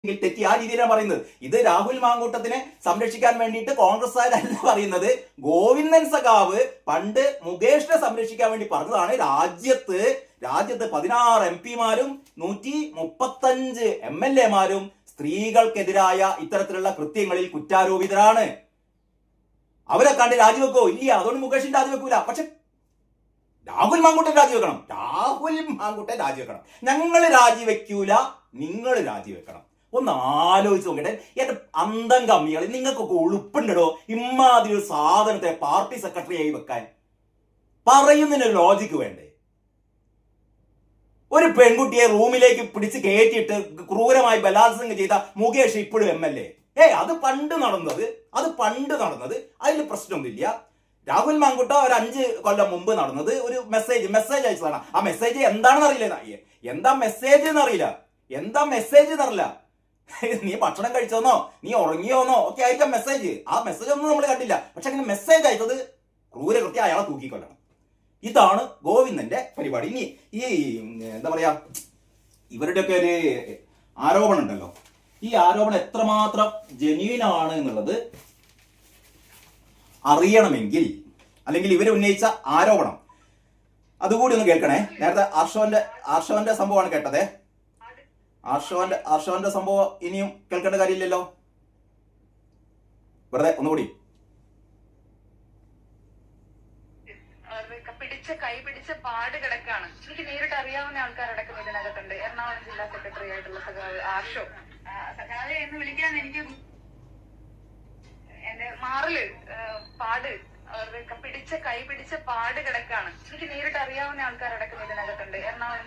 തെറ്റി ആ രീതിയിലാണ് പറയുന്നത്. ഇത് രാഹുൽ മാങ്കൂട്ടത്തിനെ സംരക്ഷിക്കാൻ വേണ്ടിയിട്ട് കോൺഗ്രസ്സുകാരല്ല പറയുന്നത്. ഗോവിന്ദൻ സഖാവ് പണ്ട് മുകേഷിനെ സംരക്ഷിക്കാൻ വേണ്ടി പറഞ്ഞതാണ്. രാജ്യത്ത് 16 MP-മാരും 135 MLA-മാരും സ്ത്രീകൾക്കെതിരായ ഇത്തരത്തിലുള്ള കൃത്യങ്ങളിൽ കുറ്റാരോപിതരാണ്. അവരെ കണ്ട് രാജിവെക്കോ? ഇല്ല. അതുകൊണ്ട് മുകേഷിന് രാജിവെക്കൂല. പക്ഷെ രാഹുൽ മാങ്കൂട്ടൻ രാജിവെക്കണം. ഞങ്ങൾ രാജിവെക്കൂല, നിങ്ങൾ രാജിവെക്കണം. ഒന്ന് ആലോചിച്ച് നോക്കട്ടെ. എന്റെ അന്തം കമ്മികൾ, നിങ്ങൾക്കൊക്കെ ഉളുപ്പുണ്ടോ ഇമ്മാതിരി ഒരു സാധനത്തെ പാർട്ടി സെക്രട്ടറി ആയി വെക്കാൻ? പറയുന്നതിന് ലോജിക്ക് വേണ്ടേ? ഒരു പെൺകുട്ടിയെ റൂമിലേക്ക് പിടിച്ച് കയറ്റിയിട്ട് ക്രൂരമായി ബലാത്സംഗം ചെയ്ത മുകേഷ് ഇപ്പോഴും MLA. അത് പണ്ട് നടന്നത്. അതിൽ പ്രശ്നമൊന്നുമില്ല. രാഹുൽ മാങ്കൂട്ട ഒരു 5 കൊല്ലം മുമ്പ് നടന്നത് ഒരു മെസ്സേജ് അയച്ചതാണ്. ആ മെസ്സേജ് എന്താണെന്ന് അറിയില്ല. എന്താ മെസ്സേജ് എന്നറിയില്ല. നീ ഭക്ഷണം കഴിച്ചോന്നോ, നീ ഉറങ്ങിയോന്നോ ഒക്കെ ആയിരിക്കാം മെസ്സേജ്. ആ മെസ്സേജ് ഒന്നും നമ്മൾ കണ്ടില്ല. പക്ഷെ അങ്ങനെ മെസ്സേജ് അയച്ചത് ക്രൂരകൃത്യം, അയാളെ തൂക്കിക്കൊല്ലണം. ഇതാണ് ഗോവിന്ദന്റെ പരിപാടി. ഇനി ഈ എന്താ പറയാ, ഇവരുടെയൊക്കെ ഒരു ആരോപണം ഉണ്ടല്ലോ. ഈ ആരോപണം എത്രമാത്രം ജെന്യൂൻ ആണ് എന്നുള്ളത് അറിയണമെങ്കിൽ, അല്ലെങ്കിൽ ഇവർ ഉന്നയിച്ച ആരോപണം അതുകൂടി ഒന്ന് കേൾക്കണേ. നേരത്തെ ആർഷവന്റെ സംഭവമാണ് കേട്ടത്. ആർഷവന്റെ സംഭവം ഇനിയും കേൾക്കേണ്ട കാര്യമില്ലല്ലോ. വെറുതെ ഒന്നുകൂടി. കൈ പിടിച്ച പാട് കിടക്കാണ്. എനിക്ക് നേരിട്ട് അറിയാവുന്ന ആൾക്കാരടക്കം ഇതിനകത്തുണ്ട്. എറണാകുളം ജില്ലാ സെക്രട്ടറി ആയിട്ടുള്ള സഖാവ് ആർഷോ. സഖാവ് എന്ന് വിളിക്കാൻ എനിക്ക് എന്റെ മാറില് പാട് കൈ പിടിച്ച പാട് കിടക്കാണ്. എനിക്ക് നേരിട്ട് അറിയാവുന്ന ആൾക്കാരടക്കം ഇതിനകത്തുണ്ട്. എറണാകുളം